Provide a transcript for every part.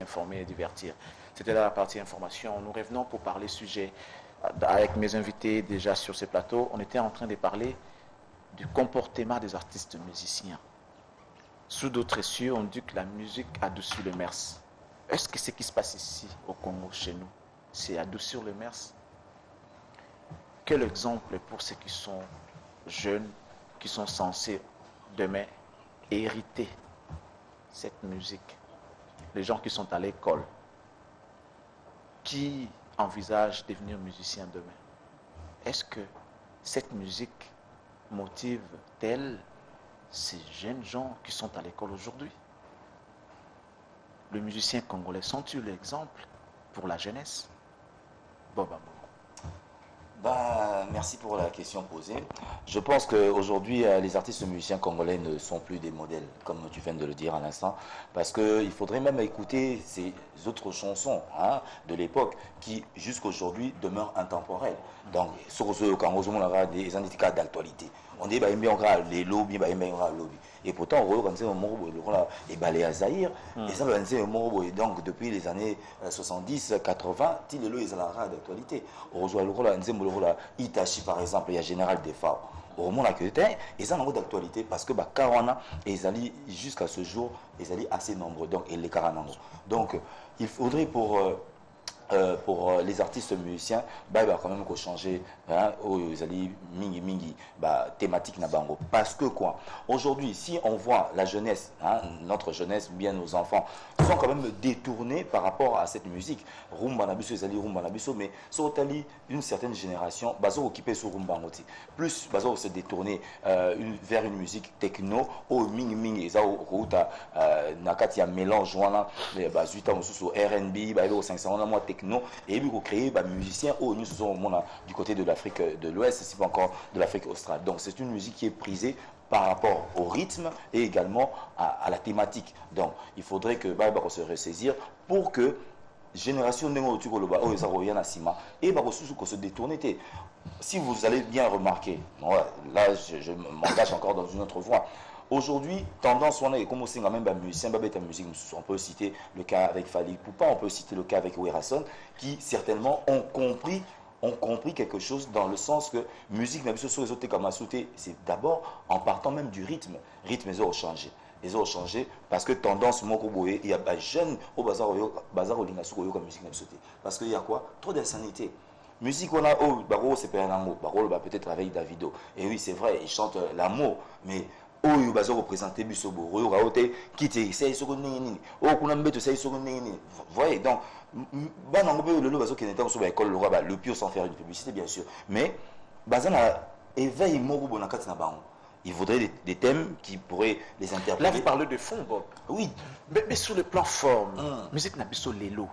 informer et divertir. C'était là la partie information. Nous revenons pour parler sujet. Avec mes invités déjà sur ce plateau, on était en train de parler du comportement des artistes musiciens. Sous d'autres cieux, on dit que la musique adoucit le mers. Est-ce que ce qui se passe ici au Congo, chez nous, c'est adoucir le mers? Quel exemple pour ceux qui sont jeunes, qui sont censés demain hériter cette musique? Les gens qui sont à l'école, qui envisagent de devenir musicien demain. Est-ce que cette musique motive-t-elle ces jeunes gens qui sont à l'école aujourd'hui? Les musiciens congolais sont-ils l'exemple pour la jeunesse? Boba. Merci pour la question posée. Je pense qu'aujourd'hui, les artistes musiciens congolais ne sont plus des modèles, comme tu viens de le dire à l'instant, parce qu'il faudrait même écouter ces autres chansons de l'époque qui, jusqu'aujourd'hui, demeurent intemporelles. Donc, ce qu'on a des indicateurs d'actualité. On dit que les lobbies, les lobbies. Et pourtant, on a et balé à Zahir. Et ça, donc, depuis les années 70, 80, il y a la d'actualité. On rejoint Itachi, par exemple, il y a Général Defa. Au moment où et ça n'a d'actualité parce que Karana et Zali jusqu'à ce jour ils allaient assez nombreux donc et les Karana. Donc il faudrait pour les artistes musiciens quand même qu'on changer aux alliés mingi thématique na bango parce que quoi aujourd'hui si on voit la jeunesse notre jeunesse bien nos enfants sont quand même détournés par rapport à cette musique rumba na biso ezali rumba na biso mais sotali une certaine génération bazo occupé sur rumba ngoti plus bazo se détourner vers une musique techno au mingi eza routa nakati ya mélange wana bazuita mususu R&B au 500 na moi techno et puis pour créer des musiciens nous sommes du côté de l'Afrique de l'Ouest, c'est pas encore de l'Afrique australe. Donc c'est une musique qui est prisée par rapport au rythme et également à la thématique. Donc il faudrait que se ressaisir pour que génération et se détourne. Si vous allez bien remarquer, là je m'engage encore dans une autre voie. Aujourd'hui, tendance, on est comme aussi même musicien, musique, on peut citer le cas avec Fali Poupa, on peut citer le cas avec Werason, qui certainement ont compris quelque chose dans le sens que musique, même sur les autres comme c'est d'abord en partant même du rythme. Rythme, ils ont changé. Ils ont changé parce que tendance, il y a des jeunes au bazar au lingasou comme musique, parce qu'il y a quoi? Trop d'insanité. Musique, on a, c'est pas un amour, peut-être avec Davido. Et oui, c'est vrai, il chante l'amour, mais oyo bazo représenter bisobo oyo raote kiti sai soko nini o kuna mbeto sai soko nini voyez donc bana ngobe le bazo qui n'était sur l'école le pire sans faire une publicité bien sûr mais bazana éveil moko bonakati na bango il faudrait des thèmes qui pourraient les interpréter. Là vous parlez de fond Bob. Oui mais sur le plan forme musique na biso lelo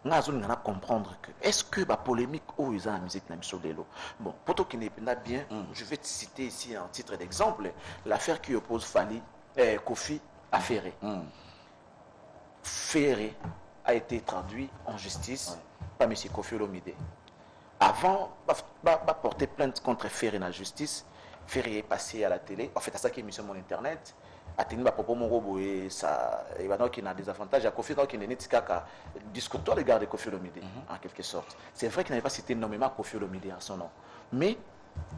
nga zone ngana comprendre que est-ce que la polémique où ils ont la musique na biso lelo bon pour toi qui n'est pas bien je vais te citer ici un titre d'exemple l'affaire qui oppose Fali Kofi à Ferré. Ferré a été traduit en justice par M. Kofi Olomide. Avant porter plainte contre Ferré dans la justice, Ferré est passé à la télé, en fait à ça qui est mis sur mon internet. Atteindre propos mon robot et ça il va qu'il a des avantages à Kofi donc il n'est qu'à discuter les gars de Kofi Olomide en quelque sorte. C'est vrai qu'il n'avait pas cité nommément Kofi Olomide à son nom, mais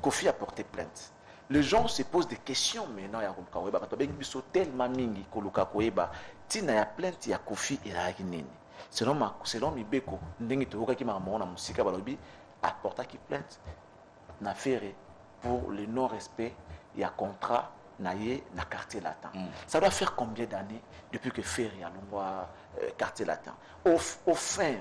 Kofi a porté plainte. Les gens se posent des questions maintenant ya Kofi parce que biso tellement mingi koluka koeba tina ya plainte ya Kofi et la nini. Selon Mibeko ndenge toka ki mama na musika balobi apporta qui plainte na Ferré pour le non respect il y a contrat na quartier latin. Ça doit faire combien d'années depuis que Ferré a l'endroit quartier latin au fond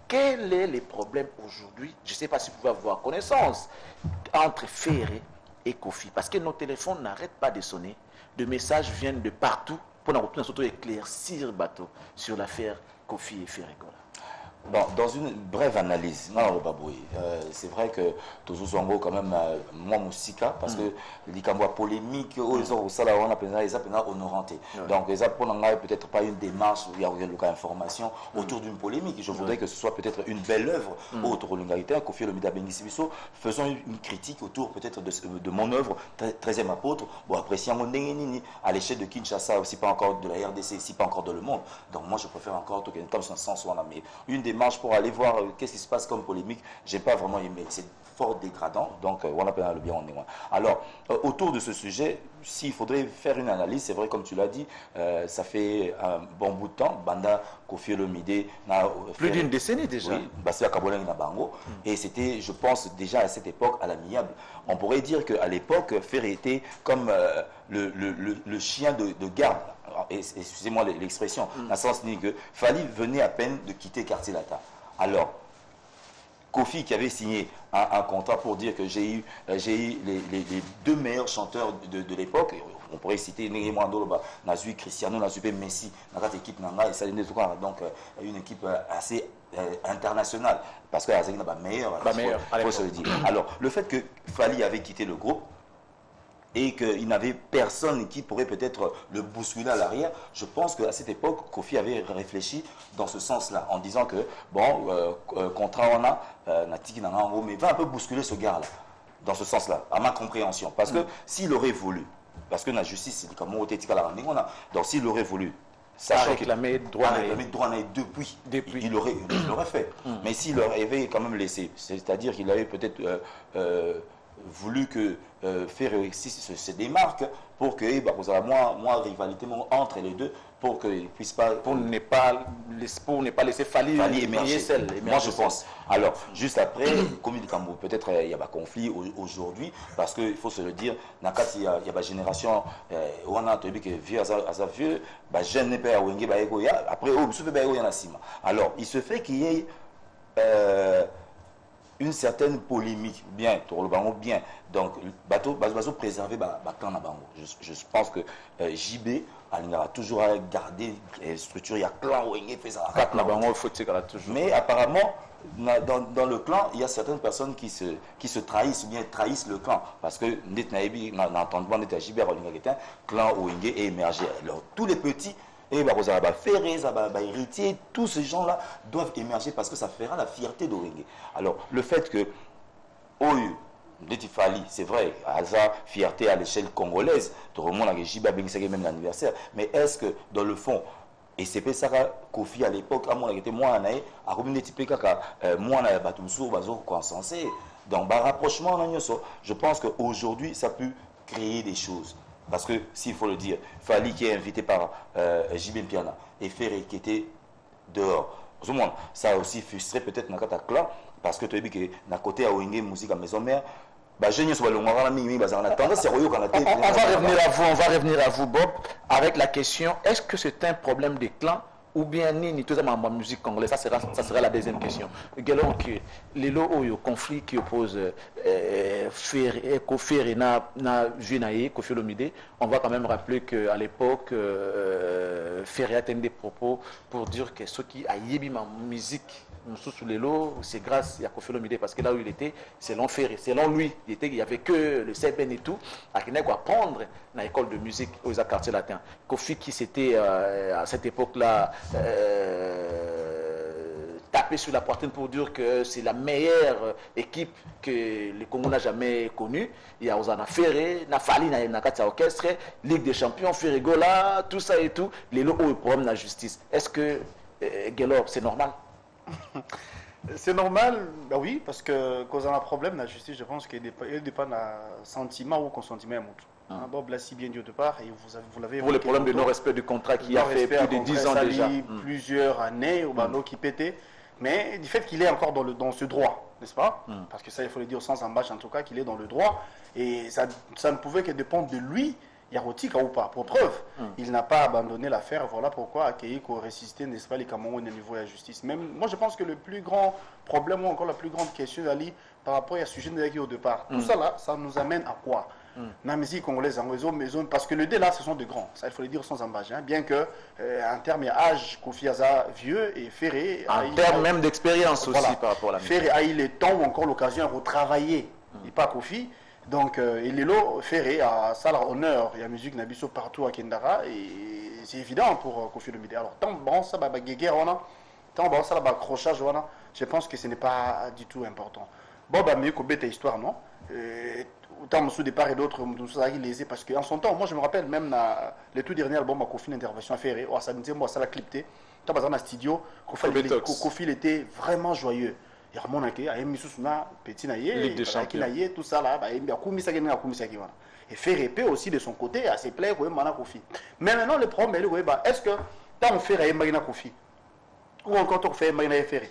quel est le problème aujourd'hui? Je ne sais pas si vous pouvez avoir connaissance entre Ferré et Kofi parce que nos téléphones n'arrêtent pas de sonner, de messages viennent de partout pour nous surtout éclaircir bateau sur l'affaire Kofi et Ferré. Bon, dans une brève analyse, c'est vrai que toujours Zongo quand même moi Moussika parce que les cambois polémiques ils ont ça là on appelle ça honoranté. Donc les apôtres peut-être pas une démarche où il y a une information autour d'une polémique. Je voudrais que ce soit peut-être une belle œuvre autour de l'unité. Kofi Olomide Bengi Biso faisons une critique autour peut-être de mon œuvre 13e apôtre. Bon appréciant à l'échelle de Kinshasa aussi pas encore de la RDC, aussi pas encore dans le monde. Donc moi je préfère encore tout comme ça sens mais une démarche pour aller voir qu'est-ce qui se passe comme polémique, j'ai pas vraiment aimé. C'est fort dégradant, donc on appelle le bien, on est loin. Alors, autour de ce sujet, s'il faudrait faire une analyse, c'est vrai, comme tu l'as dit, ça fait un bon bout de temps, Banda, Kofi Olomide, plus d'une décennie déjà. Oui, Bassia Kaboleng Nabango, et c'était, je pense, déjà à cette époque, à l'amiable. On pourrait dire qu'à l'époque, Ferré était comme le chien de garde. Excusez-moi l'expression, dans le sens que Fali venait à peine de quitter Quartier Latin. Alors, Kofi qui avait signé un contrat pour dire que j'ai eu les deux meilleurs chanteurs de l'époque, on pourrait citer Neymar Ndoloba, Nazui Cristiano, Nazui Messi, dans cette équipe et ça donc une équipe assez internationale, parce que la meilleure, il faut se le dire. Alors, le fait que Fali avait quitté le groupe, et qu'il n'avait personne qui pourrait peut-être le bousculer à l'arrière, je pense qu'à cette époque, Kofi avait réfléchi dans ce sens-là, en disant que, bon, contrat on a, mais va un peu bousculer ce gars-là, dans ce sens-là, à ma compréhension. Parce que s'il aurait voulu, parce que la justice, c'est comme donc s'il aurait voulu, sachant qu'il a mis droit depuis. Il l'aurait fait. Mais s'il avait quand même laissé, c'est-à-dire qu'il avait peut-être voulu que faire se démarque pour que moins rivalité entre les deux pour qu'ils puissent pas pour ne pas laisser Fali émerger. Moi je pense. Alors juste après comme il peut-être il y a un conflit aujourd'hui parce que il faut se le dire il y a une génération on a entendu que vieux à vieux jeune n'est pas après alors il se fait qu'il y ait une certaine polémique, bien, bien. Donc, bateau préserver clan na bango. Je pense que JB a toujours gardé structure, il y a clan où il fait ça. Mais apparemment, dans le clan, il y a certaines personnes qui se trahissent ou bien trahissent le clan. Parce que l'entendement de JB clan où il est émergé. Alors, tous les petits, et Ferré, héritier, tous ces gens-là doivent émerger parce que ça fera la fierté d'Oringue. Alors, le fait que Oyu, Fali, c'est vrai, à sa fierté à l'échelle congolaise, tout le monde a même l'anniversaire, mais est-ce que dans le fond, et c'est ça Kofi à l'époque, à mon avis, moi, à moi, consensé. Donc, rapprochement, je pense qu'aujourd'hui, ça peut créer des choses. Parce que, s'il faut le dire, Fali qui est invité par JB Mpiana et Ferré qui était dehors. Ça a aussi frustré peut-être Nakata Clan, parce que tu as dit que d'un côté à Oingé, musique à maison mère, on va revenir à vous, Bob, avec la question, est-ce que c'est un problème des clans ou bien ni tout ça ma musique congolaise, ça sera la deuxième question. Galon que les lots au conflit qui oppose Kofi na Junaï, Kofi Olomide, on va quand même rappeler qu'à l'époque Ferré a tenu des propos pour dire que ceux qui a yébi ma musique sous les lots, c'est grâce à Kofi Olomide parce que là où il était, selon Ferré, selon lui, il n'y avait que le CBN et tout, à qui n'a quoi apprendre dans l'école de musique aux quartiers latins. Kofi qui s'était à cette époque-là tapé sur la poitrine pour dire que c'est la meilleure équipe que le Congo n'a jamais connue. Il y a Ozana Ferré, Nafali, Nakata Orchestre, Ligue des Champions, Ferregola, tout ça et tout. Les lots ont le problème de la justice. Est-ce que, Gelor, c'est normal? C'est normal, bah oui, parce que quand on a un problème, la justice, je pense qu'il dépend d'un sentiment ou consentement. Bob l'a si bien dit au départ, et vous l'avez. Pour le problème de non-respect du contrat qui a fait plus de 10 ans déjà. Plusieurs années, au bano qui pétait, mais du fait qu'il est encore dans ce droit, n'est-ce pas? Parce que ça, il faut le dire sans embâche en tout cas, qu'il est dans le droit, et ça ne pouvait que dépendre de lui. Yarotika ou pas. Pour preuve, il n'a pas abandonné l'affaire. Voilà pourquoi accueillir qu'on résistait, n'est-ce pas, les Camerounais au niveau de la justice. Même, moi, je pense que le plus grand problème ou encore la plus grande question, Ali, par rapport à ce sujet de au départ, tout ça là, ça nous amène à quoi? la musique congolaise en réseau, parce que les deux là, ce sont de grands, ça il faut le dire sans embâche, hein, bien que en termes d'âge, Kofi Aza vieux et Ferré. En termes même d'expérience aussi par rapport à la musique. Ferré a eu le temps ou encore l'occasion de retravailler, et pas Kofi. Donc, et Lelo Ferré a ça l'honneur, il y a musique Nabiso partout à Kendara, et c'est évident pour Kofi Olomide. Alors, tant bon ça, guéguerre, tant bon ça, accrochage, je pense que ce n'est pas du tout important. Bon, mieux que bête histoire, non? Autant sous départ et d'autres, parce qu'en son temps, moi je me rappelle même le tout dernier album, Kofi une intervention à Ferré, ça me dit, moi ça l'a clipté, dans le studio, Kofi il était vraiment joyeux. Il y a mon accueil, il y a un petit Ligue des champions, tout ça là, et Ferré aussi de son côté, à ses plaies, Kofi. Mais maintenant le problème est-ce que tant on fait Magna Kofi ou encore on fait Magna Ferré,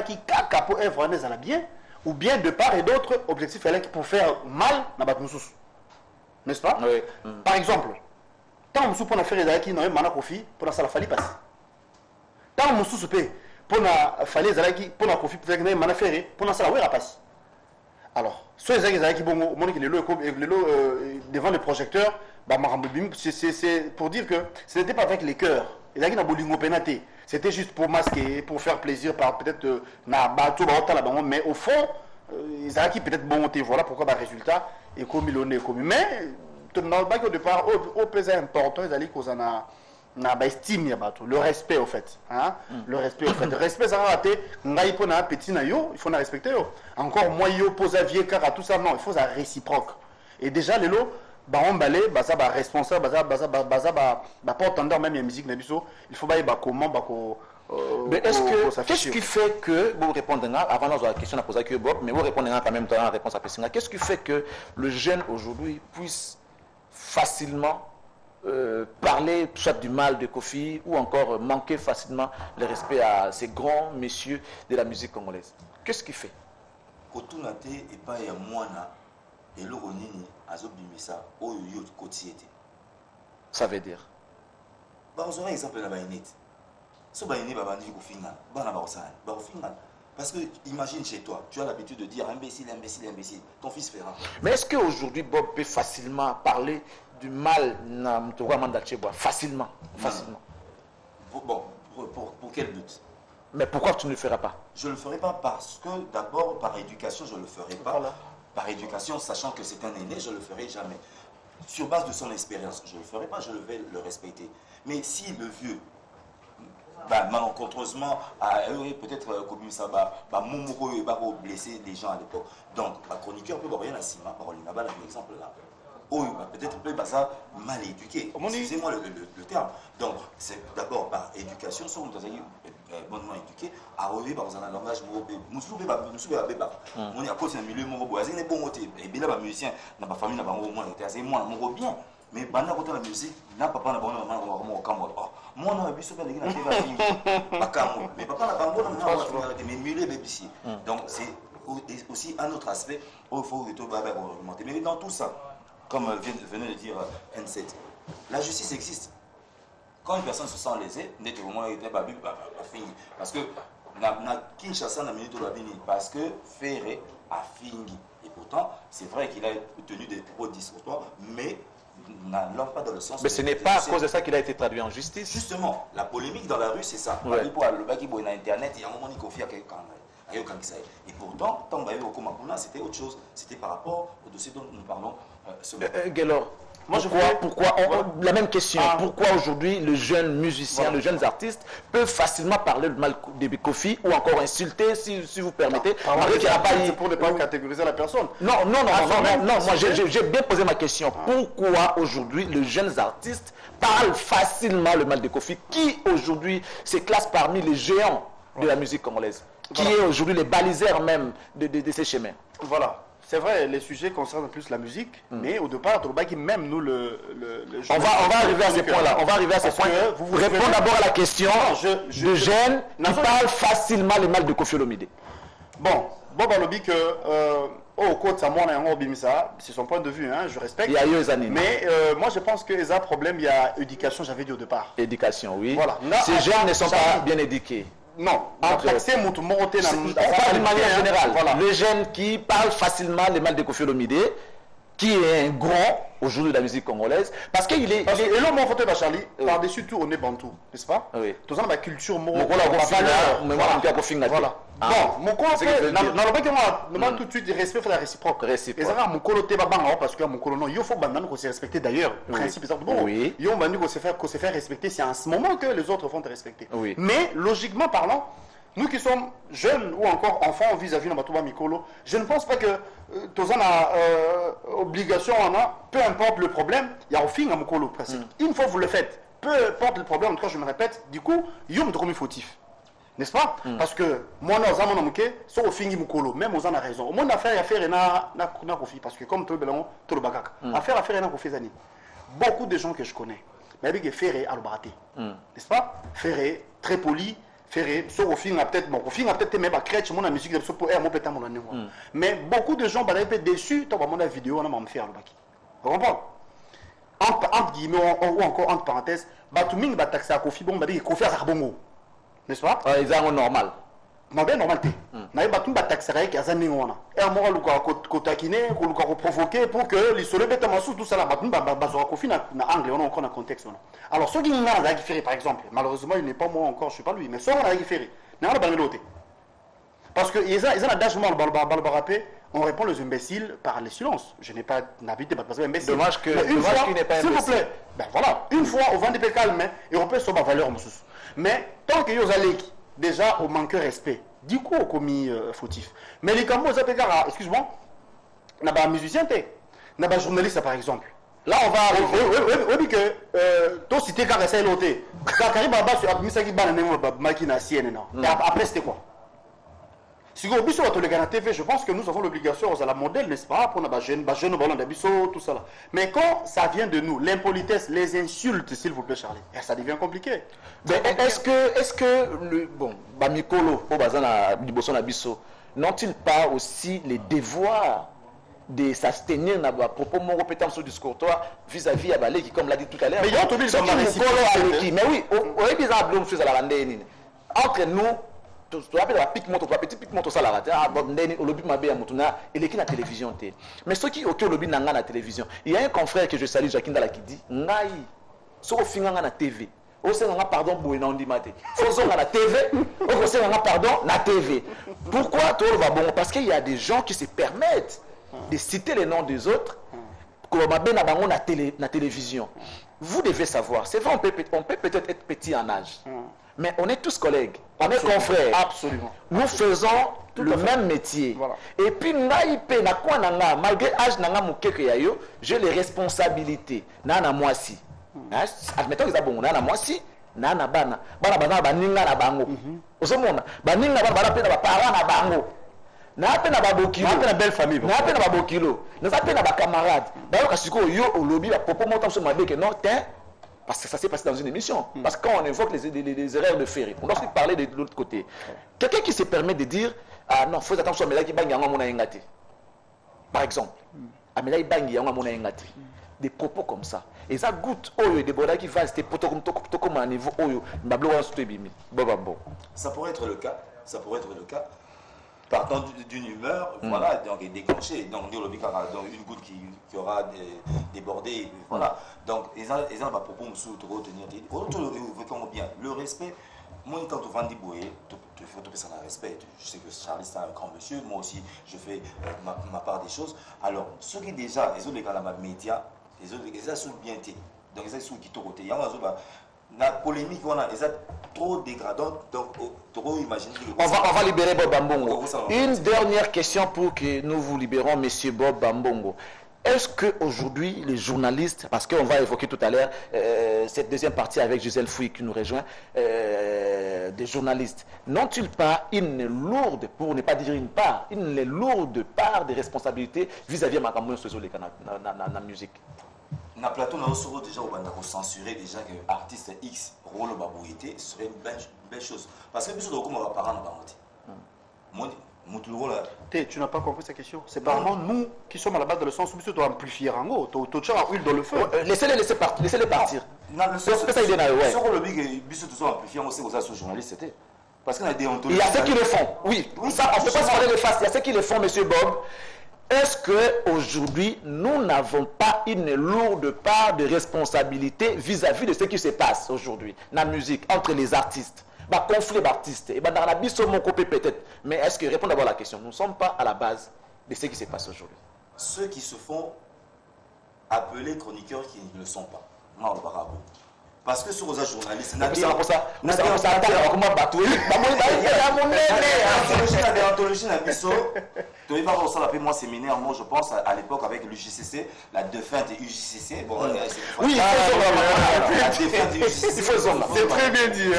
qui caca pour œuvre bien, ou bien de part et d'autre, objectif est pour faire mal dans la Moussous. N'est-ce pas? Oui. Par exemple, tant Moussous pour faire des qui n'ont pas Kofi, pour la fali passe. Tant Moussous peut pour la fali des pour la Kofi, pour faire des Ferré, pour la salle passe. Alors, ceux qui vont devant le projecteur, c'est pour dire que ce n'était pas avec les cœurs. C'était juste pour masquer, pour faire plaisir, peut-être mais au fond, ils ont peut-être bon, voilà pourquoi le résultat est comme il est commis. Mais au départ, au plus important, ils allaient cause estime le respect au fait, hein? Le respect au fait. Le respect ça va rater, petit il faut la respecter. Encore moi yo pose avier car tout ça non, il faut ça réciproque. Et déjà les lots on balai ça responsable pas entendre même la musique nabiso, il faut comment mais qu'est-ce qui fait que vous répondez avant la question à poser que Bob, mais vous répondez quand même dans la réponse à Pessinga, qu'est-ce qui fait que le jeune aujourd'hui puisse facilement parler soit du mal de Kofi ou encore manquer facilement le respect à ces grands messieurs de la musique congolaise? Qu'est-ce qui fait? Ça veut dire parce que imagine chez toi, tu as l'habitude de dire imbécile, imbécile, imbécile. Ton fils fera. Mais est-ce qu'aujourd'hui Bob peut facilement parler du mal facilement? Bon, pour quel but? Mais pourquoi tu ne le feras pas? Je ne le ferai pas parce que d'abord par éducation je ne le ferai pas. Voilà. Par éducation, sachant que c'est un aîné, je ne le ferai jamais. Sur base de son expérience, je ne le ferai pas, je vais le respecter. Mais si le vieux malencontreusement, peut-être comme ça, blesser les gens à l'époque. Donc, ma chroniqueur peut rien à Sima, par exemple là. Peut-être mal éduqué. Excusez-moi le terme. Donc, c'est d'abord par éducation, si vous avez bonnement éduqué, à relever dans un langage nous on est à cause d'un milieu et bien là, musicien, dans ma famille, moi, bien. Mais pendant que la musique, n'a pas de maman, moi, on a vu ce que les mais papa n'a pas de mais milieu ici. Donc, c'est aussi un autre aspect où il faut augmenter. Mais dans tout ça, comme venait de dire N7, la justice existe. Quand une personne se sent lésée, nettement, il était fini. Parce que Kinshasa n'a minute la bini parce que Ferré a fini. Et pourtant, c'est vrai qu'il a tenu des propos discourtoires, mais n'allant pas dans le sens. Mais ce n'est pas à cause de ça qu'il a été traduit en justice. Justement, la polémique dans la rue, c'est ça. Ouais. Le bac qui est Internet, il y a un moment il confie à quelqu'un. Et pourtant, tant que c'était autre chose. C'était par rapport au dossier dont nous parlons. Gelor, pourquoi la même question. Pourquoi aujourd'hui le jeune musicien, les jeunes artistes peuvent facilement parler le mal de Kofi ou encore insulter, si vous permettez. C'est pour ne pas catégoriser la personne. Non, moi j'ai bien posé ma question. Pourquoi aujourd'hui les jeunes artistes parlent facilement le mal de Kofi, qui aujourd'hui se classe parmi les géants de la musique congolaise, qui est aujourd'hui les baliseurs même de ces chemins? Voilà. C'est vrai, les sujets concernent plus la musique, mais au départ, même nous, on va arriver à ce point-là. On va arriver à ce point. Vous répondez d'abord à la question de jeunes qui parlent facilement le mal de Kofi Olomide. Bon, Bob Alobi que au côté ça moi c'est son point de vue, hein, je respecte. Il y a eu des années. Mais moi je pense que les a problème, il y a éducation, j'avais dit au départ. Éducation, oui. Voilà. Ces jeunes ne sont pas bien éduqués. Non, d'une manière générale, voilà. Les jeunes qui parlent facilement le mal de Kofi Olomide qui est un grand aujourd'hui de la musique congolaise, parce qu'il est... Et l'homme en fauteuil, Charlie, par-dessus tout, on est bantou, n'est-ce pas? Oui. Tout ça, dans la culture, Mon valeur. Voilà. Bon, mon colo, tout de suite, respect pour la réciproque. Et ça, mon colo, t'es pas parce que mon colo, non, il faut qu'on se respecte d'ailleurs. Principe, bon, il faut qu'on se fait respecter, c'est en ce moment que les autres vont te respecter. Mais, logiquement parlant, nous qui sommes jeunes ou encore enfants vis-à-vis de Matouba Mikolo, je ne pense pas que tous on obligation, peu importe le problème, il y a au fin à Mikolo. Une fois que vous le faites, peu importe le problème, en tout cas je me répète, du coup, il y a un fautif. N'est-ce pas? Parce que moi, nous avons au fin de Mikolo, même aux a raison. Au moins, affaire et na kofi, parce que comme tout le bagage, affaire et na kofi zani. Beaucoup de gens que je connais, mais avec Ferré à l'obraté. N'est-ce pas? Ferré, très poli. Sauf au film, peut-être même à crèche, mon musique de pour mon pétain mon année. Mais beaucoup de gens vont être déçus dans mon vidéo, on a m'en fait à l'obaki. Vous comprenez? Entre guillemets ou encore entre parenthèses, Batuming va taxer à Kofi, bon, va dire Kofi à Carbongo. N'est-ce pas? Ils ont normal. Non, bien normal. Mais Batum va taxer à Zaningona. Et à moi, le taquiner, le provoquer pour que les soleils bêtes en tout ça là. Batum va Kofi dans l'angle, on a encore un contexte. Alors, ceux qui n'ont pas Ferré, par exemple, malheureusement, il n'est pas moi encore, je ne suis pas lui, mais ceux qui ont Ferré, ils n'ont pas de parce que ils ont un dashement on répond aux imbéciles par le silence. Je n'ai pas d'habitude parce que imbécile. Dommage qu'il n'est pas imbécile. S'il vous plaît, ben voilà, une fois, on va dire calme, et on peut se battre valeur. Mais tant que vous allez déjà au manque de respect, du coup, au commis fautif. Mais les Cambos, excuse-moi, n'a pas musicien, n'a pas journaliste par exemple. Là, on va arriver. Oui, que toi, si tu es caressé l'autre, quand tu arrives à bas sur la musique, après, c'était quoi? Si vous avez sur la TV, je pense que nous avons l'obligation, à la modèle, n'est-ce pas, pour les jeunes ballons d'Abisso, tout ça là. Mais quand ça vient de nous, l'impolitesse, les insultes, s'il vous plaît, Charlie, ça devient compliqué. Est-ce que le bon, Bamikolo, Abisso, n'ont-ils pas aussi les devoirs de s'abstenir à propos mon répétant sur discours vis-à-vis à Balé qui comme l'a dit tout à l'heure. Mais il y a tout le mais oui, on est bizarre entre nous. Tu appelles la pique moto, petit pique moto ça la rate. Ah bon, au lobby m'a bien motuna, il est qui la télévision té. Mais ceux qui au lobby n'anga la télévision, il y a un confrère que je salue, Jacques Ndala qui dit, ngai, so finanga na TV. Au sein pardon pour une dit maté. Faisons la TV, au sein pardon na TV. Pourquoi tout va bon? Parce qu'il y a des gens qui se permettent de citer les noms des autres, comme ma ben abango na télévision. Vous devez savoir, c'est vrai, on peut peut-être être petit en âge. Mais on est tous collègues, on est confrères. Absolument. Nous faisons le même métier. Voilà. Et puis, malgré l'âge, j'ai les responsabilités. Nana moi si. Admettons que c'est bon, nana moi si. Nana bana. Bana baninga na bango. Osomona. Baninga bana pena parents na bango. Na pena babokilo. Na pena belle famille. Na pena babokilo. Na pena ba camarade. D'ailleurs quand siko yo au lobby la propos montant sur ma bec non t'es. Parce que ça s'est passé dans une émission. Parce que quand on évoque les erreurs de Ferré, on doit aussi parler de l'autre côté. Quelqu'un qui se permet de dire ah non, faut attention, mais là, il y a un par exemple, des propos comme ça. Et ça goûte des bodas qui va rester comme un niveau ça pourrait être le cas. Ça pourrait être le cas. Partant d'une humeur, voilà, donc déclenché, donc une goutte qui aura débordé, voilà. Donc, ils ont pas propos de retenir. Bien, le respect, moi quand on vend des bouées, il faut ça le respect. Je sais que Charlie c'est un grand monsieur, moi aussi je fais ma part des choses. Alors, ceux qui déjà, ils ont les gars dans les médias, ils ont sous bien été, donc ils ont sous qui côté. Il y a la polémique, ils ont trop dégradant, donc trop imaginé. On va libérer Bob Bambongo. Une dernière question pour que nous vous libérons, monsieur Bob Bambongo. Est-ce qu'aujourd'hui, les journalistes, parce qu'on va évoquer tout à l'heure cette deuxième partie avec Gisèle Fouy qui nous rejoint, des journalistes, n'ont-ils pas une lourde, pour ne pas dire une part, une lourde part de responsabilité vis-à-vis de ma campagne sur la musique? Dans le plateau, on a déjà censuré déjà que l'artiste X, rôle babouité, serait une belle chose. Parce que nous sommes comme parents de tu n'as pas compris cette question. C'est vraiment nous qui sommes à la base de le sens où tu dois amplifier en haut. Tu as huile dans le feu. Laissez-les partir. Non, le sens ça, il est là, ouais. Sur le big, tu dois amplifier, on sait que ça, ce journaliste, c'était. Parce qu'on a des il y a ceux qui le font, oui. Ça, on ne peut pas se parler de face. Il y a ceux qui le font, monsieur Bob. est-ce qu'aujourd'hui, nous n'avons pas une lourde part de responsabilité vis-à-vis de ce qui se passe aujourd'hui dans la musique, entre les artistes, conflit d'artistes, et dans la biso mon copé peut-être. Mais est-ce que, répondre d'abord à la question, nous ne sommes pas à la base de ce qui se passe aujourd'hui? Ceux qui se font appeler chroniqueurs qui ne le sont pas. Non, le barabou. Parce que sur les journalistes, la déontologie n'a biso. Tu vas voir ça la moi séminaire, moi je pense à l'époque avec l'UJCC, la défunte UJCC. Bon, oui, il faut c'est très bien dit.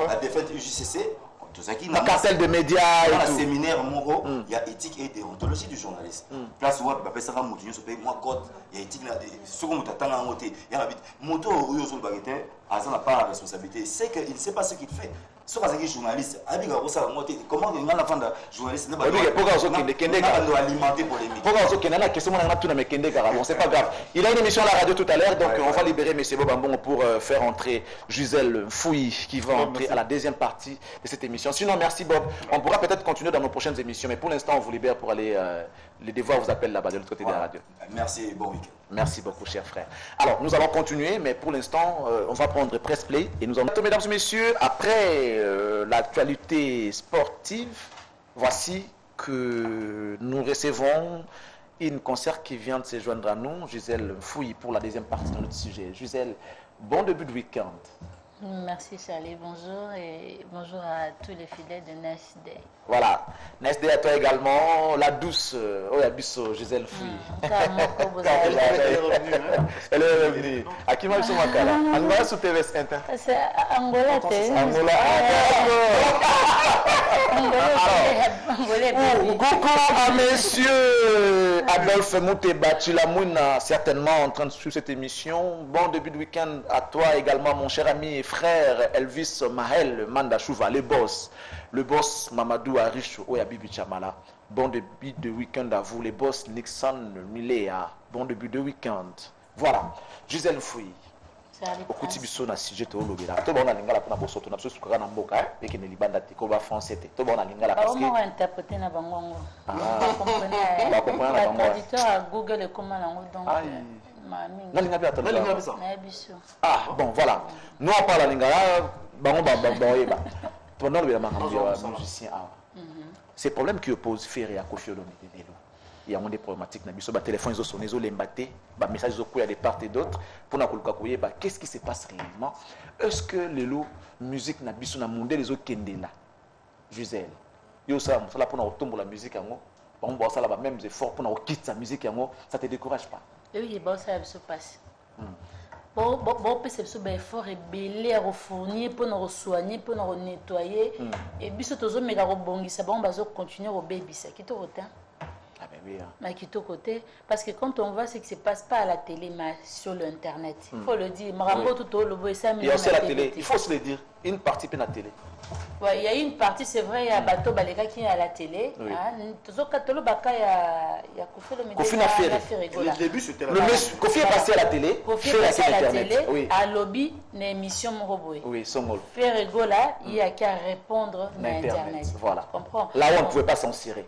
La défunte UJCC. Un cartel de médias. Dans le séminaire Moro, il y a éthique et déontologie du journaliste. Place où il ça moi code, il y a éthique, ce qu'on t'attend à monter. Il y a moto sur le baguette, ça n'a pas la responsabilité. C'est qu'il ne sait pas ce qu'il fait. Ce que c'est journaliste, comment il y a la fin de journaliste ne pas alimenter polémique. C'est pas grave. Il a une émission à la radio tout à l'heure, donc on va libérer M. Bobambon pour faire entrer Gisèle Fouilly qui va entrer à la deuxième partie de cette émission. Sinon, merci Bob. On pourra peut-être continuer dans nos prochaines émissions, mais pour l'instant, on vous libère pour aller. Les devoirs vous appellent là-bas de l'autre côté de la radio. Merci, bon week-end. Merci beaucoup, cher frère. Alors, nous allons continuer, mais pour l'instant, on va prendre Press Play et nous allons. Mesdames et messieurs, après l'actualité sportive, voici que nous recevons une concert qui vient de se joindre à nous, Gisèle Fouilly, pour la deuxième partie de notre sujet. Gisèle, bon début de week-end. Merci Charlie, bonjour et bonjour à tous les fidèles de Nice Day. Voilà, Nice Day à toi également, la douce, Gisèle Fouilly. Elle est revenue. À qui m'a dit Makala? Angola sous TV Inter. C'est Angola. Coucou à monsieur Adolphe Mouteba Chilamouna, certainement en train de suivre cette émission. Bon début de week-end à toi également, mon cher ami et frère Elvis Mahel Mandachouva, le boss Mamadou Arish Oyabibi Chamala. Bon début de week-end à vous, les boss Nixon Milea. Bon début de week-end. Voilà, Gisèle Fouilly. Okuti biso na sujet to lobela to bona lingala pona bosoto na biso suka na mboka pe ke ne libanda te ko ba français te to bona lingala parce que on va interpréter na bango ba comprendre na traducteur à Google et comment lango donc na linga bi atala na biso bon voilà nous on parle lingala bango ba yeba to na lobela makambo ya musicien c'est problème qui oppose Ferré à Koffi Olomide Delo. Il y a des problématiques. Les téléphones sont les messages sont de part et d'autre. Pour nous qu'est-ce qui se passe réellement? Est-ce que les musique n'a pas na monde les autres kendela? Gisèle, yo ça pour nous tomber la musique on va ça là même efforts pour nous quitter sa musique ça te décourage pas? Oui, bon ça se passe. Bon c'est ce effort et belé à fournir pour nous soigner pour nous nettoyer et puis surtout zo méga rebongisa bon bazo continuer au baby ça qui te retient. Ah ben oui. Mais qui te côté parce que quand on voit ce qui se passe pas à la télé mais sur l'internet. Il faut le dire, Marambo tout le boy ça il y a aussi la télé, il faut se le dire, une partie peut la télé. Ouais, il y a une partie c'est vrai il y a bateau baléga qui est à la télé, hein. Toujours katolo baka il y a Kofi na Ferré. Le début c'était Kofi est passé à la télé, Kofi est passé à la télé, à lobby une émission Moroboy. Oui, Songol. Ferré là, il y a qu'à répondre sur internet. Voilà. Comprends? Là où on ne pouvait pas censurer.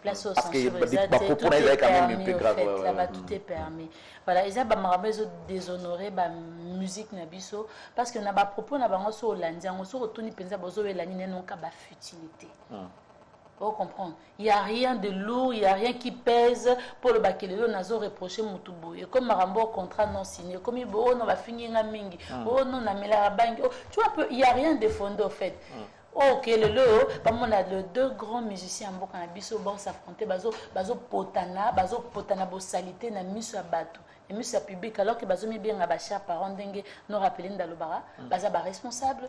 Place au parce que tout est permis, là-bas tout est permis. Voilà, ils ont déshonoré la musique nabiso parce que na ba propos na bango so holandais on se retourne penza bozo elani non ka ba futilité. Vous comprenez? Il n'y a rien de lourd, il n'y a rien qui pèse pour le bakelelo nazo reprocher Mutubu. Et comme Marambo contrat non signé, comme il on va finir na mingi, oh non na mela bangi, tu vois il n'y a rien de fondé au fait. Ok, comme on a les deux grands musiciens en Boka Nabiso, bon s'affronter, bazo potana bo salité na miso ya bato. Et miso ya public alors que bazo mi bien na bacha parents dengue no rappeler ndalobara, baza ba responsable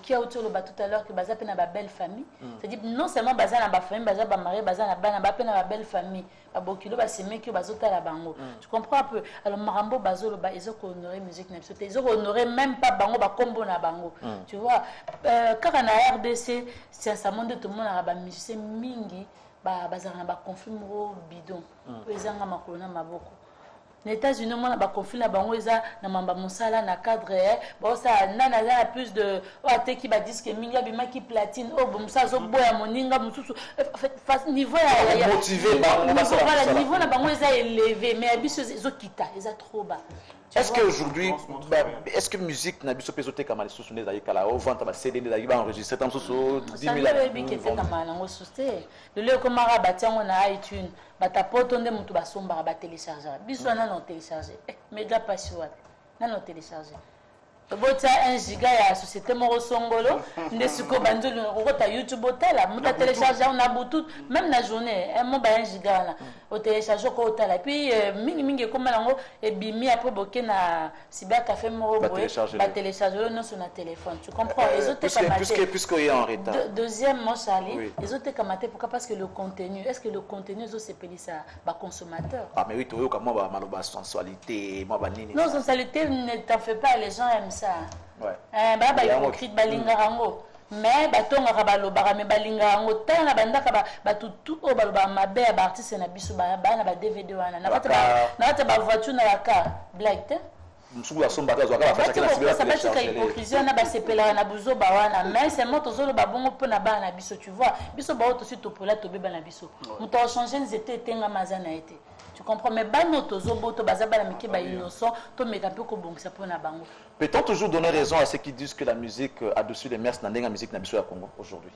qui a autour le bato tout à l'heure que baza pe na ba belle famille. C'est-à-dire non seulement baza na ba famille, baza ba marié, baza na ba pe na ba belle famille. Ba bokilo ba seme que bazo ta la bango. Tu comprends un peu? Alors Marambo bazo lo ba ils ont honoré musique na biso, ils ont honoré même pas bango ba combo na bango. Tu vois? Car en RDC, sincèrement, tout le monde a un musicien mingi, bazar na ba conflit bidon. Ezanga makolona maboko. Les États-Unis, on a un conflit là, on a un monsala na cadre, bon ça, nana a plus de, oh te qui va dire que minga bima qui platine, oh bon ça zo boya moninga mususu, niveau ya motivé, voilà niveau na bango est élevé, mais abisso zo kita, ils a trop bas. Est-ce qu'aujourd'hui, est-ce que musique n'a pas été comme les sous-sonnés d'ailleurs là, au ventre ma CD d'ailleurs enregistré tant sous 10 000 ans. Qui était comme un enregistré. Le lieu comme un bâti on a iTunes, bata poto on mutu basomba ba télécharger. Biso na non télécharger. Méga passion. Na non télécharger. Bota 1 giga ya société moro songolo ndesiko bandolo rota YouTube hôtel muta télécharger on a beaucoup même la journée mo ba 1 giga na au télécharger ko hôtel puis mingi comme nango et bimi après boké na cyber café moro boé ba télécharger non sur na téléphone tu comprends les autres puisque il est en retard. Deuxième mon Charlie les autres kamaté pourquoi parce que le contenu est-ce que le contenu zo c'est payé ça ba consommateur. Ah mais oui toi comme moi maloba sensualité moi ba nini. Non sensualité ne t'en fais pas les gens aiment ça. Ouais. Bah hypocrite balinga rango. Mais batonga kabalobara me balinga rango tana bandaka ba tout o baloba mabe ba artiste na biso ba na ba DVD wana. Na bata ba voiture na la car black te. Musuku asomba kazo akaba fata kena sibela. Ça bati ka hypocrisie na ba sepela na buzo ba wana mais c'est moto zolo ba bongo po na ba na biso tu vois. Biso ba auto suite topola to beba na biso. Muto a changé nzete tenga mazana été. Tu comprends mais ba noto zoboto bazaba na miki ba innocent to meka pe ko bongisa po na bango. Peut-on toujours donner raison à ceux qui disent que la musique a dessus les mers dans la musique na biso ya Congo aujourd'hui?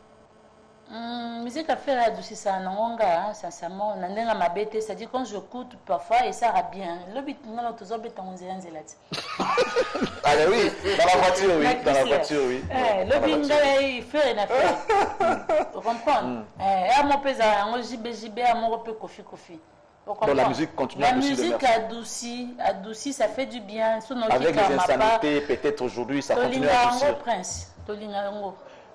Musique a fait adoucir ça nonga sincèrement nandenga mabete c'est-à-dire quand j'écoute parfois et ça va bien le but ngalo tozobeta onzela nzelati. Allez oui, dans la voiture oui, dans la voiture oui. Le binga il fait na fait. Tu comprends? À mon pesa ngo JB à mon repé kofi. Donc la musique continue à adoucir. La musique adoucit, ça fait du bien. Avec les insanités, peut-être aujourd'hui, ça continue à adoucir. Prince,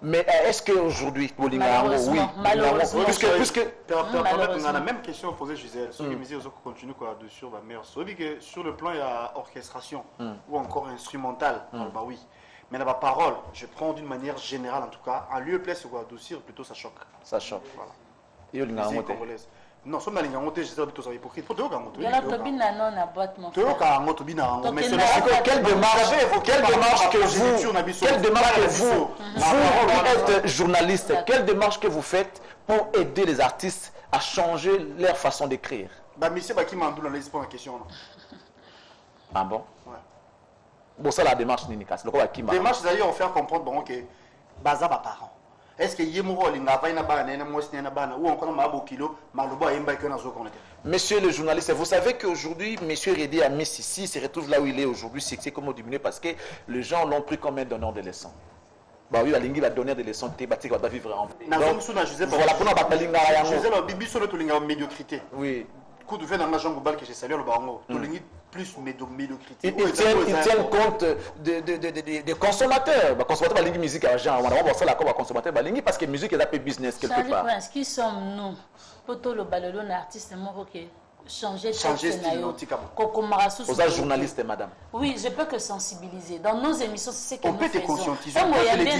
mais est-ce qu'aujourd'hui, malheureusement, malheureusement, puisque on a la même question posée Gisèle, sur les musiques continue dessus, sur le plan il y a orchestration ou encore instrumental, bah oui. Mais la parole, je prends d'une manière générale en tout cas, en lieu place ou adoucir, plutôt ça choque. Ça choque. Voilà. Et musique congolaise. Non, ça m'a lingamoté, je sais pas tous hypocrite. Faut te il y a la tobina non na boîte mon frère. Mais c'est quelle démarche que vous qui êtes journaliste, quelle démarche que vous faites pour aider les artistes à changer leur façon d'écrire? Bah monsieur Baki Mandou la laisse pour la question. Ah bon? Ouais. Bon ça la démarche Ninikas. Le quoi qui m'a. Démarche d'ailleurs on fait comprendre bon que baza ba parents. Est-ce que Yemoro linga va na bana na mosni na bana ou encore mabo kilo maloba yemba que na zo connaître. Monsieur le journaliste, vous savez qu'aujourd'hui, monsieur Rédé Amis ici se retrouve là où il est aujourd'hui, c'est comme diminué parce que les gens l'ont pris comme un donneur de leçons. Bah oui, la lingue va donner des leçons, tu vas vivre en vie. Donc, voilà pour nous battre linga ya. José le bibi sur le linga médiocrité. Oui. Coup de fait dans la jambe globale que j'ai salué le barongo. To lingi plus médiocrité. Ils tiennent compte des consommateurs. Les consommateurs de la musique à l'argent. On va voir ça comme consommateur de la parce que la musique est un peu business quelque part. Qui sommes-nous? Poto le balolon artiste moko ke changer style. Aux journalistes, madame. Oui, je peux que sensibiliser. Dans nos émissions, c'est ce que on nous peut faisons. Te conscientiser. On peut te dire.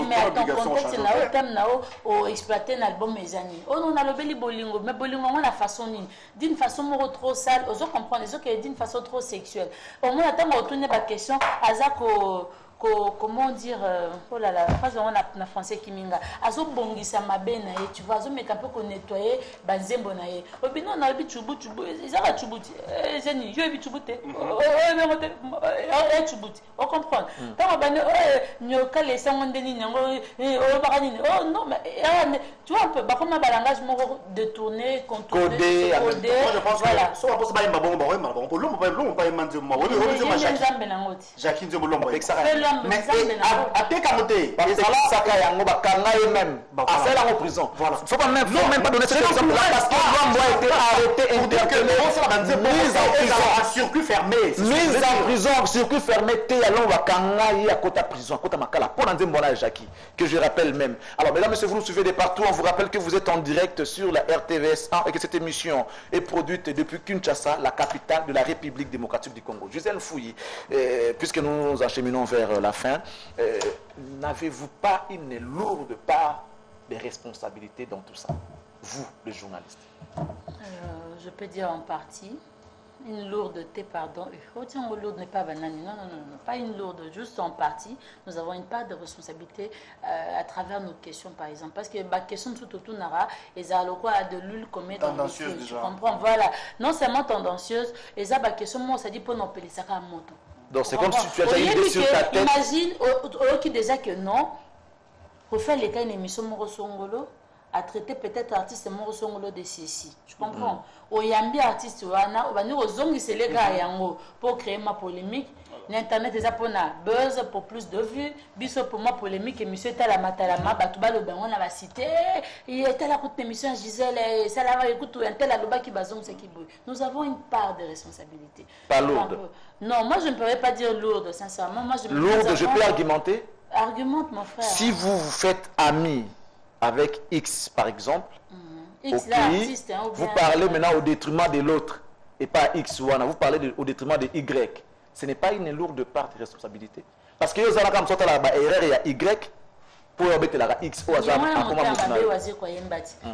Mais dans le contexte, on thème on exploiter l'album mes amis. On a le beli bolingo, mais bolingo on a façon d'une façon trop sale. Aux autres comprendre les autres d'une façon trop sexuelle. Au moins attends, on retourne la question. Azako comment dire oh là là phrase on a français kiminga azo bongisa mabena et tu vois azo meka peu ko nettoyer banzembo na ye obino na bi chubu ezaka chubuti zeni yo bi chubute chubuti on comprend tant bane nyoka les sangonde ni ngo bakani oh non mais tu vois un peu ba comme balangage moko détourné codé moi je pense voilà so on peut pas mbabongo ba wema bon lo pas manzemo wo lo Jacques Nzembo lombo mais après Kamoté Saka yango bakanga eux-mêmes à faire en prison. Voilà. Faut pas même pas donner cet exemple là parce que Rwanda a été arrêté interpellé mise en prison circuit fermé. Mise en prison circuit fermé te allons bakanga y à côté prison côté makala pour Nzembo na Jackie que je rappelle même. Alors mesdames et messieurs vous nous suivez de partout on vous rappelle que vous êtes en direct sur la RTVS 1 et que cette émission est produite depuis Kinshasa la capitale de la République démocratique du Congo. Gisèle Fouilly puisque nous nous acheminons vers la fin. N'avez-vous pas une lourde part de responsabilité dans tout ça, vous, le journaliste? Je peux dire en partie. Une lourdauté, pardon. Lourde n'est pas banane. Non, pas une lourde, juste en partie. Nous avons une part de responsabilité à travers nos questions, par exemple. Parce que ma question tout autour nara, et ça a de l'huile comme dans les feux. Tu comprends? Voilà. Non seulement tendancieuse, et ça, ma question, moi, ça dit pour nous appeler ça comme moto. Donc c'est comme si tu as une idée sur ta tête. Imagine, qui déjà que non, pour faire les cas une émission Morosongolo, à traiter peut-être artiste Morosongolo de ceci. Tu comprends? Oyambi artiste wana, obani ozongi c'est les gars yango pour créer ma polémique. L'internet est pour na buzz pour plus de vues. Biso pour moi polémique émission tala matalama batuba le bango na ba cité. Il était là pour émission Gisèle, ça la écoute un tel aloba qui bazong c'est qui bouille. Nous avons une part de responsabilité. Pas lourde. Non, moi je ne pourrais pas dire lourde sincèrement. Moi lourde, je peux argumenter. Argumente mon frère. Si vous vous faites ami avec X par exemple, X, okay, artiste, hein, vous parlez maintenant au détriment de l'autre et pas X ou Wana, vous parlez au détriment de Y. Ce n'est pas une lourde part de responsabilité. Parce que vous avez comme ça la erreur il y a Y pour embêter la X ou hasard. Il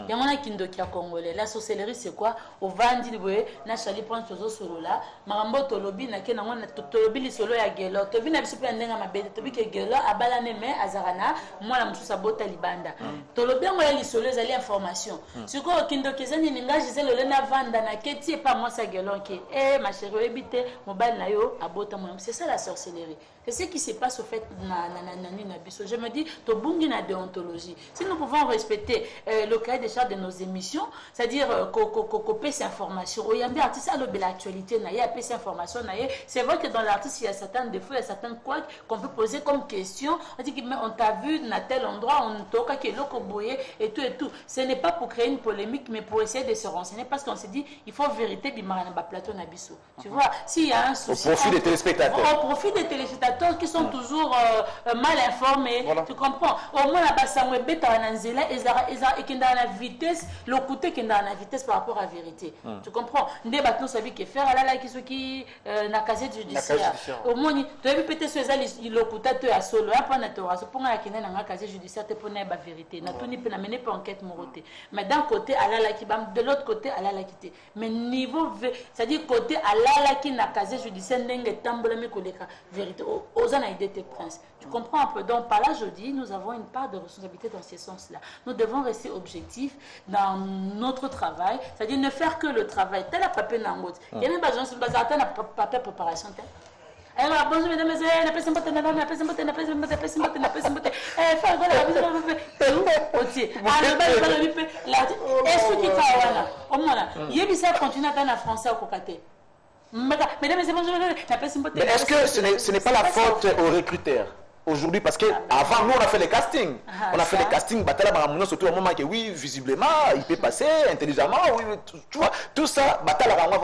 y a un kindoki congolais. La sorcellerie c'est quoi? Au vandi le na chali prendre chose solo là. Marambo tolobi na kena ngona tolobi li solo ya gelo. Tobi na biso pe ndenga mabete tobi ke gelo abala neme azarana mwana msusa bota libanda. Tolobi ngo ya li solo ezali information. Siko kindoki zani ninga Gisèle le na vanda na keti pa moi sa gelo ke ma chérie ebite mobile na yo abota moi. C'est ça la sorcellerie. C'est ce qui se passe au fait na biso. Je me dis to bungi na déontologie. Si nous pouvons respecter le cahier des charges de nos émissions, c'est-à-dire copier ces informations. Il y a des artistes à l'actualité, il y a ces informations. C'est vrai que dans l'artiste, il y a certains défauts, il y a certains couacs qu'on peut poser comme question. On dit qu'on t'a vu dans tel endroit, on toka que l'eau bouillé et tout et tout. Ce n'est pas pour créer une polémique, mais pour essayer de se renseigner parce qu'on s'est dit il faut vérité bimarana plateau nabiso. Tu vois, s'il y a un souci. Au profit des téléspectateurs. Au profit des téléspectateurs qui sont toujours mal informés. Voilà. Tu comprends? Au moins, la bêta na nzela et la vitesse, le côté qui est dans la vitesse par rapport à la vérité. Tu comprends? Ndé batno sabi que faire là qui ce qui na casier judiciaire. Au moins, tu as vu peut-être ce le côté tu as solo après na tora pour na kina na casier judiciaire te pour na ba vérité. Na toni pe na mener pas enquête moroté. Mais d'un côté à la qui bam de l'autre côté à la quitté. Mais niveau c'est-à-dire côté à la qui na casier judiciaire ndenge tambola me koleka vérité. Aux ana idée tes princes. Tu comprends un peu? Donc par là je dis nous avons une part de responsabilité dans ce sens-là. Nous devons rester objectifs dans notre travail, c'est-à-dire ne faire que le travail. Tel a papier dans l'autre. Il y a même pas de gens qui ont papier préparation. Alors, bonjour mesdames et messieurs, la personne peut être la personne peut être la personne peut être la personne peut être la personne peut être faire quoi la personne peut être aussi. Alors, est-ce que tu as au moins là, il y a bien ça continue à être en français au cocaté. Mesdames et messieurs, bonjour la personne peut être. Mais est-ce que ce n'est pas la faute aux recruteurs? Aujourd'hui, parce qu'avant, nous, on a fait les castings. On a fait les castings, surtout au moment que oui, visiblement, il peut passer intelligemment. Oui, tu vois, tout ça, on va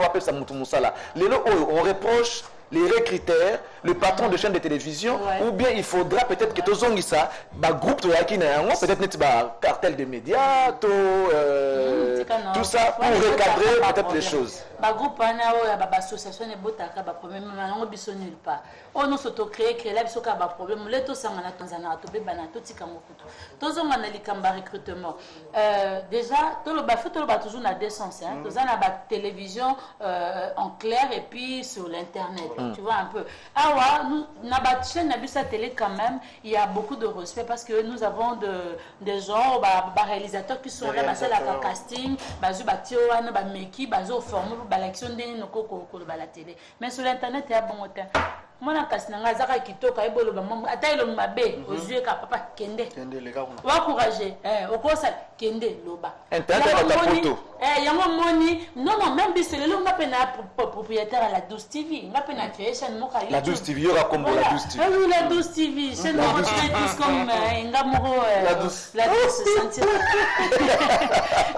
appeler ça Moutoumoussala. On reproche les recruteurs, le patron de chaîne de télévision, ou bien il faudra peut-être que tu aies ça, groupe peut-être cartel de médias, tout ça pour recadrer peut-être les choses. Groupe association ne botaka ba problème manango biso nulle part. On nous auto créer la biso ka ba problème le to sanga na Tanzania to be bana to tika mokutu. To zonga na likamba recrutement. Déjà to le ba fait to le ba toujours na deux sens hein. To za na ba télévision en clair et puis sur l'internet. Tu vois un peu. Awa nous na ba chaîne na bisa télé quand même, il y a beaucoup de respect parce que nous avons des gens ba réalisateurs qui sont là ba c'est la casting, ba zu ba tio wana ba meki ba zo former l'action de nos coco la télé. Mais sur l'internet, il y a bon temps. Moi, je suis zaka kitoka ebolo ba mama atayi lo mabe aux yeux ka papa kende les gars wa encourager okosa kende loba internet ta photo yango moni non même bisele lo ngape na propriétaire à la 12 TV ngape na création moka la 12 TV yora combo la 12 TV oui la 12 TV c'est non tous comme ngamoro la 12 sentir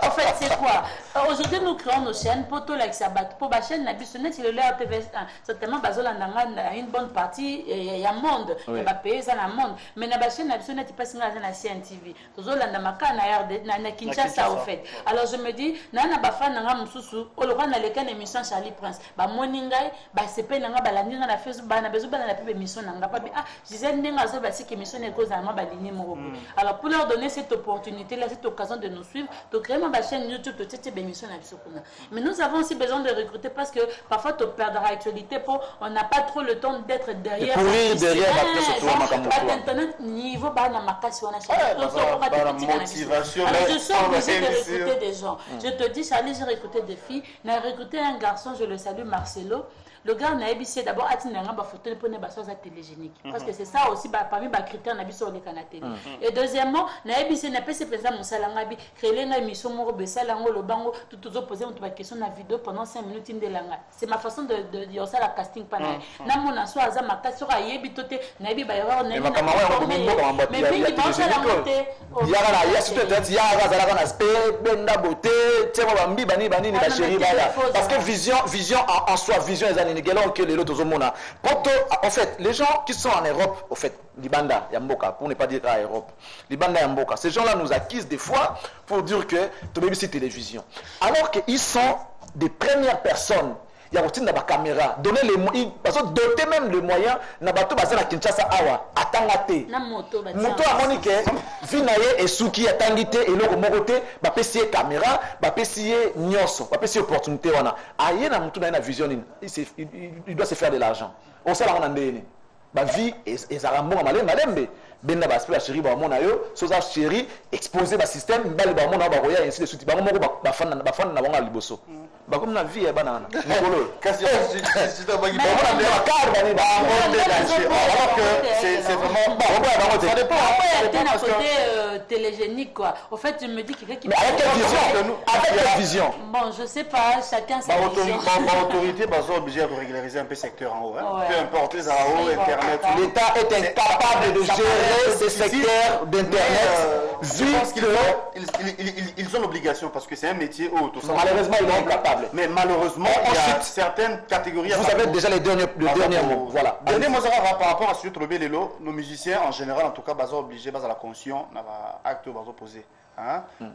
en fait c'est quoi aujourd'hui nous créons nos chaînes pour tout like sabat pour ba chaîne na biso net le leur TV certainement bazola ndanga une bonne partie il y a monde il va payer ça dans le monde mais na ba chaîne na biso na pas singa na CNTV tozolanda makana na Kinshasa au fait alors je me dis na ba fan nga mususu oloka na leka na émission Charlie Prince ba moningai ba sepe nga balandi na Facebook ba na bezo ba na pe émission nga pa ah Gisèle ndenga zo ba siki émission ne cause ma ba ligne moko alors pour leur donner cette opportunité là cette occasion de nous suivre to créer ma chaîne YouTube to tete émission na biso kuna mais nous avons aussi besoin de recruter parce que parfois tu perdre l'actualité pour on n'a pas trop le temps d'être derrière internet niveau ba na makasi wana motivation je suis obligé de recruter des gens je te dis Charlie j'ai recruté des filles n'a recruté un garçon je le salue Marcelo le gars na ABC d'abord atinanga ba photo pour ne ba soit télégénique parce que c'est ça aussi parmi ba critères na biso le kana télé et deuxièmement na ABC na pese président musalanga bi créer une émission moko besala ngo lo bango tout poser une question na vidéo pendant 5 minutes indelanga c'est ma façon de dire ça la casting pana na mona so aza makasi so ayebi tote na yebi ba erreur na mais bingi ba ça la montée yaka na ya surtout peut-être yaka za la kana aspect benda beauté temo bambi bani ba chérie baya parce que vision en soi vision les que les autres hommes en fait les gens qui sont en Europe au fait Libanda Yamboka pour ne pas dire à Europe Libanda Yamboka ces gens-là nous accusent des fois pour dire que tu as c'est télévision alors qu'ils sont des premières personnes il y a aussi une caméra donner les moyens parce que doter même les moyens na bato basala Kinshasa awa atangate na moto a monique vinaye et souki atangite et loko mokote ba pesier caméra ba pesier nyoso ba pesier opportunité wana aye na mutu na vision il doit se faire de l'argent on sait la on ndeni ba vie et ça rambonga malembe benda ba aspect chérie ba mona yo soza chérie exposer ba système bale ba mona ba roya ainsi de suite ba moko ba fana na bonga liboso ba comme la vie est banane ngolo question si tu vas gagner alors que c'est vraiment ça dépend après d'un côté télégénique quoi au fait je me dis quelqu'un qui mais avec quelle vision bon je sais pas chacun sa vision autorité bah sont obligés de régulariser un peu secteur en haut peu importe les en haut internet l'état est incapable de gérer ce secteur d'internet vu qu'ils ont l'obligation parce que c'est un métier haut malheureusement ils sont incapables mais malheureusement il y a certaines catégories vous avez déjà les derniers mots voilà dernier mot par rapport à ce que nos musiciens en général en tout cas sont obligés à la conscience à acte poser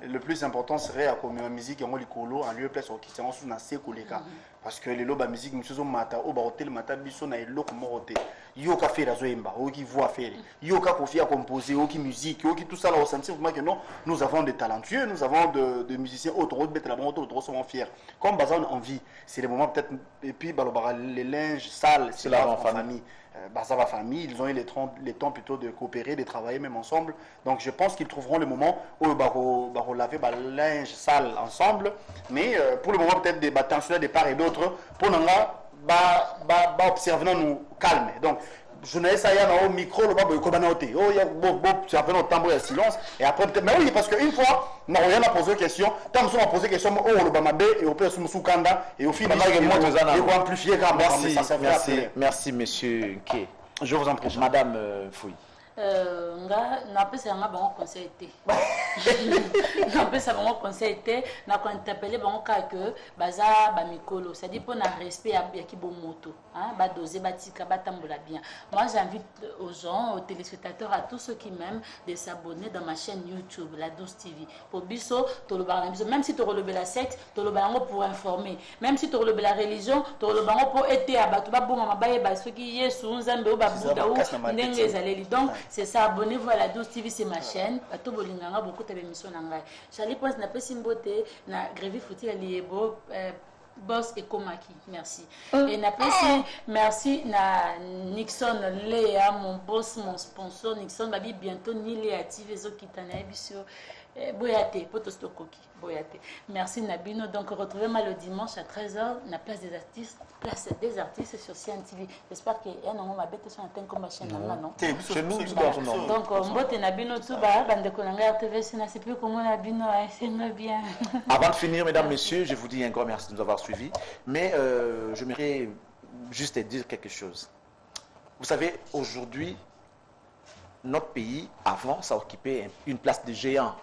le plus important serait à comme la musique en licolo en lieu place au qui sont sous na sekoleka parce que les loba musique musuzo mata au ba hotel mata biso na eloko morote yo ka faire azoemba o qui voit faire yo ka confier à composer o qui musique o qui tout ça là au sentir vraiment que non nous avons des talentueux nous avons de musiciens autres mettre la bonne autres sont fiers comme bazan en vie c'est le moment peut-être et puis balobara les linges sales c'est la famille Bazava famille, ils ont eu les temps plutôt de coopérer, de travailler même ensemble. Donc je pense qu'ils trouveront le moment où ils vont laver le linge sale ensemble. Mais pour le moment, peut-être des tensions de part et d'autre, pour nous observer nous calme. Donc, journaliste il y a un micro le bas il y a un tambour de silence et après peut-être mais oui parce qu'une fois on n'a rien à poser question tant qu'on a posé question le bamabé et au père sous kanda et au final il va amplifier quand merci monsieur Nké je vous en prie madame Fouille na pesa nga bango conseil te na pesa bango conseil te na ko interpeller bango ka que baza ba mikolo ça dit pour na respect ya ki bo moto hein ba doser ba tika ba tambola bien moi j'invite aux gens aux téléspectateurs à tous ceux qui m'aiment de s'abonner dans ma chaîne YouTube la 12 TV pour biso to lo ba biso même si to relever la secte to lo ba ngo pour informer même si to relever la religion to lo ba ngo pour aider abatu ba bonga mabaye ba soki Yesu nzambe o ba buda ou ndenge ezaleli donc c'est ça abonnez-vous à la 12 TV c'est ma chaîne bato bolinganga beaucoup de émissions nanga Charlie Prince na pesi mbote na Grévi Fouti ya liebo boss et Komaki merci et na pesi merci na Nixon Léa mon boss mon sponsor Nixon babi bientôt ni Léa TV zo kitana biso Boyate potostokoki Boyate merci Nabino donc retrouvez-moi le dimanche à 13h na place des artistes sur CNTV j'espère que y a non ma bête sur antenne comme chaîne là non chez nous donc mbote Nabino tout ba bande ko nanga RTV c'est c'est plus comment Nabino c'est bien avant de finir mesdames messieurs je vous dis un grand merci de nous avoir suivis mais j'aimerais juste dire quelque chose vous savez aujourd'hui notre pays avant ça occupait une place de géant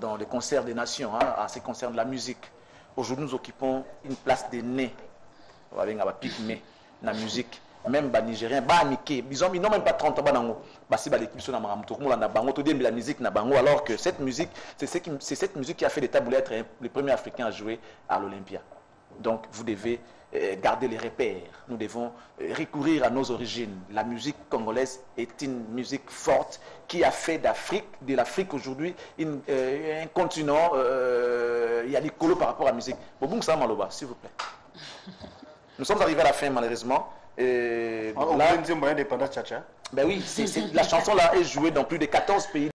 dans les concerts des nations, en ce qui concerne la musique. Aujourd'hui, nous occupons une place de nez. Avec un pygmée, la musique. même les Nigériens, ils n'ont même pas 30 ans. C'est l'équipe sur la musique, alors que cette musique, c'est cette musique qui a fait des tabous être les premiers Africains à jouer à l'Olympia. Donc vous devez garder les repères. Nous devons recourir à nos origines. La musique congolaise est une musique forte qui a fait de l'Afrique aujourd'hui un continent. Il y a l'écolo par rapport à la musique. Bon, ça, Maloba, s'il vous plaît. Nous sommes arrivés à la fin, malheureusement. On a un moyen de pendant Tchacha. Ben oui, la chanson là est jouée dans plus de 14 pays.